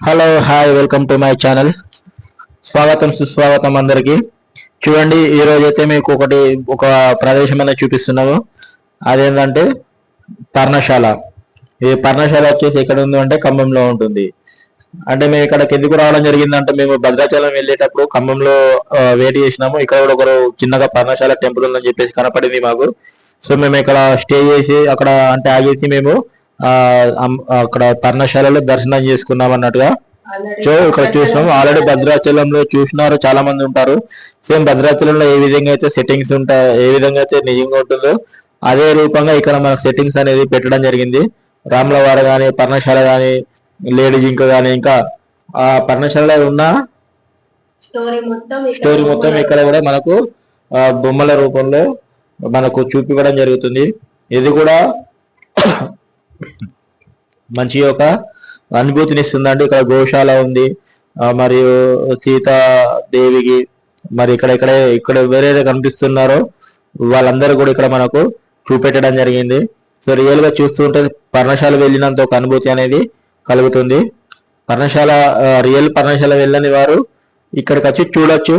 Hello hi welcome to my channel. స్వాగతం సుస్వాగతం అందరికి. చూడండి, ఈ రోజు అయితే మీకు ఒక ప్రదేశం అనేది చూపిస్తున్నాము. అదేంటంటే పర్ణశాల. ఈ పర్ణశాల వచ్చేసి ఎక్కడ ఉంది అంటే ఖమ్మంలో ఉంటుంది. అంటే మేము ఇక్కడికి ఎందుకు రావడం జరిగిందంటే మేము భద్రాచలం వెళ్ళేటప్పుడు ఖమ్మంలో వెయిట్ చేసినాము. ఇక్కడ కూడా ఒకరు చిన్నగా పర్ణశాల టెంపుల్ ఉందని చెప్పేసి కనపడింది మాకు. సో మేము ఇక్కడ స్టే చేసి అక్కడ అంటే ఆగేసి మేము అక్కడ పర్ణశాలలో దర్శనం చేసుకున్నాం అన్నట్టుగా. సో ఇక్కడ చూసినాం, ఆల్రెడీ భద్రాచలంలో చూసినారు, చాలా మంది ఉంటారు. సేమ్ భద్రాచలంలో ఏ విధంగా అయితే సెట్టింగ్స్ ఉంటాయి, ఏ విధంగా అయితే నిజంగా ఉంటుందో అదే రూపంగా ఇక్కడ మనకు సెట్టింగ్స్ అనేది పెట్టడం జరిగింది. రాములవాడ కానీ, పర్ణశాల కానీ, లేడీ జింక కానీ, ఇంకా ఆ పర్ణశాలలో ఉన్న స్టోరీ మొత్తం ఇక్కడ కూడా మనకు బొమ్మల రూపంలో మనకు చూపించడం జరుగుతుంది. ఇది కూడా మంచి ఒక అనుభూతిని ఇస్తుందండి. ఇక్కడ గోశాల ఉంది, మరియు సీతాదేవికి మరి ఇక్కడ వేరే కనిపిస్తున్నారో వాళ్ళందరూ కూడా ఇక్కడ మనకు చూపెట్టడం జరిగింది. సో రియల్ గా చూస్తుంటే పర్ణశాల వెళ్ళినంత ఒక అనుభూతి అనేది కలుగుతుంది. రియల్ పర్ణశాల వెళ్ళని వారు ఇక్కడికి వచ్చి చూడొచ్చు.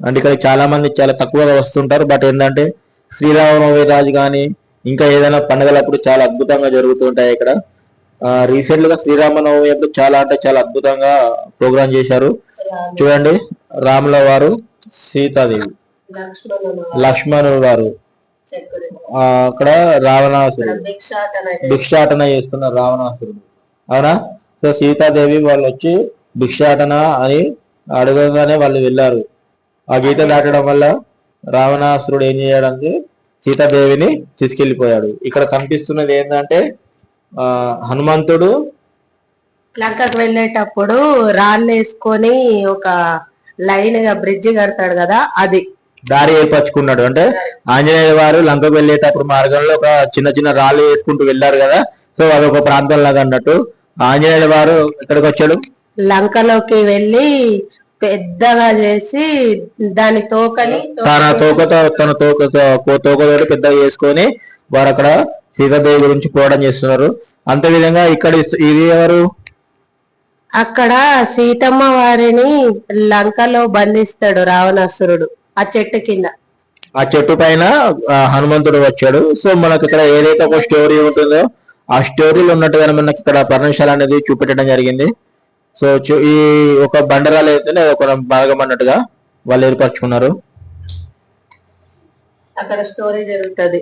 అంటే ఇక్కడ చాలా మంది చాలా తక్కువగా వస్తుంటారు. బట్ ఏంటంటే శ్రీరామనవమి రాజు కానీ ఇంకా ఏదైనా పండుగలప్పుడు చాలా అద్భుతంగా జరుగుతుంటాయి ఇక్కడ. రీసెంట్ గా శ్రీరామనవమి అప్పుడు చాలా అంటే చాలా అద్భుతంగా ప్రోగ్రామ్ చేశారు. చూడండి, రాముల వారు, సీతాదేవి, లక్ష్మణుడు వారు అక్కడ రావణాసురుడు భిక్షాటన చేస్తున్నారు, రావణాసురుడు. అవునా? సో సీతాదేవి వాళ్ళు వచ్చి భిక్షాటన అని అడగగానే వాళ్ళు వెళ్ళారు. ఆ గీత దాటడం వల్ల రావణాసురుడు ఏం చేయడానికి సీతాదేవిని తీసుకెళ్లిపోయాడు. ఇక్కడ కనిపిస్తున్నది ఏంటంటే హనుమంతుడు లంకకు వెళ్ళేటప్పుడు రాళ్ళు వేసుకొని ఒక లైన్ గా బ్రిడ్జి కడతాడు కదా, అది దారి ఏర్పరచుకున్నాడు. అంటే ఆంజనేయ వారు లంకకు వెళ్ళేటప్పుడు మార్గంలో ఒక చిన్న చిన్న రాళ్ళు వేసుకుంటూ వెళ్ళారు కదా. సో అదొక ప్రాంతం లాగా అన్నట్టు ఆంజనేయ వారు ఎక్కడికి వచ్చాడు, లంకలోకి వెళ్ళి పెద్దగా చేసి దాని తోకని తన తోకతోటి పెద్దగా చేసుకొని వారు అక్కడ సీతాదేవి గురించి పోవడం చేస్తున్నారు. అంతే విధంగా ఇక్కడ ఇది ఎవరు, అక్కడ సీతమ్మ వారిని లంకలో బంధిస్తాడు రావణాసురుడు ఆ చెట్టు కింద. ఆ చెట్టు పైన హనుమంతుడు వచ్చాడు. సో మనకి ఇక్కడ ఏదైతే ఒక స్టోరీ ఉంటుందో ఆ స్టోరీలో ఉన్నట్టుగానే మనకి ఇక్కడ పర్ణశాల అనేది చూపెట్టడం జరిగింది. సో ఈ ఒక బండరాలు అయితే ఒక భాగం అన్నట్టుగా వాళ్ళు ఏర్పరచుకున్నారు. అక్కడ స్టోరీ జరుగుతుంది.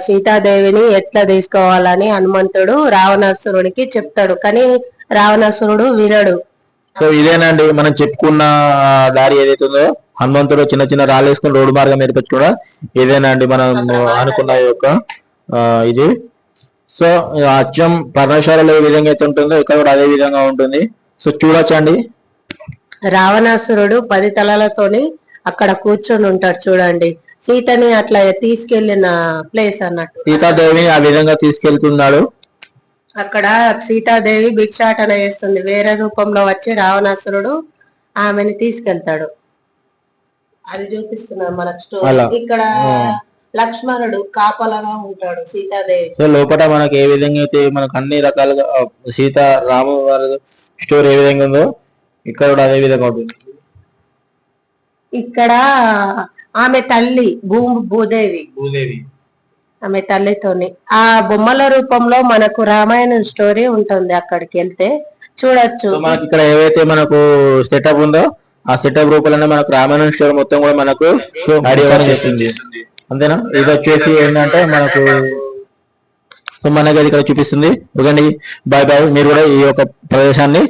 సీతాదేవిని ఎట్లా తీసుకోవాలని హనుమంతుడు రావణాసురుడికి చెప్తాడు, కానీ రావణాసురుడు వినడు. సో ఇదేనండి మనం చెప్పుకున్న దారి ఏదైతే ఉందో, హనుమంతుడు చిన్న చిన్న రాళ్ళు వేసుకుని రోడ్డు మార్గం ఏర్పరచుకోవడం ఇదేనండి మనం అనుకున్న యొక్క ఇది. సో అచ్చం పర్ణశాలలో ఏ విధంగా అయితే ఉంటుందో ఇక్కడ కూడా అదే విధంగా ఉంటుంది. సో చూడొచ్చండి, రావణాసురుడు 10 తలలతోని అక్కడ కూర్చొని ఉంటాడు. చూడండి, సీతని అట్లా తీసుకెళ్లిన ప్లేస్ అన్నట్టు. సీతాదేవిని ఆ విధంగా తీసుకెళ్తున్నాడు. అక్కడ సీతాదేవి భిక్షాటన చేస్తుంది. వేరే రూపంలో వచ్చి రావణాసురుడు ఆమెను తీసుకెళ్తాడు. అది చూపిస్తున్నారు మనకు స్టోరీ. ఇక్కడ లక్ష్మణుడు కాపలగా ఉంటాడు సీతాదేవి. సో లోపల మనకు ఏ విధంగా అయితే మనకు అన్ని రకాలుగా రాము వారి స్టోరీ ఏ విధంగా ఉందో ఇక్కడ కూడా అదే విధంగా ఉంటుంది. ఇక్కడ ఆమె తల్లి భూదేవి ఆమె తల్లితోని ఆ బొమ్మల రూపంలో మనకు రామాయణం స్టోరీ ఉంటుంది. అక్కడికి వెళ్తే చూడొచ్చు. మనకి ఇక్కడ ఏవైతే మనకు సెటప్ ఉందో ఆ సెటప్ రూపంలోనే మనకు రామాయణం స్టోరీ మొత్తం కూడా మనకు ఐడియా చెప్తుంది. అంతేనా? ఇది వచ్చేసి ఏంటంటే మనకు మనకి అది ఇక్కడ చూపిస్తుంది. ఓకే అండి, బాయ్ బాయ్. మీరు కూడా ఈ యొక్క ప్రదేశాన్ని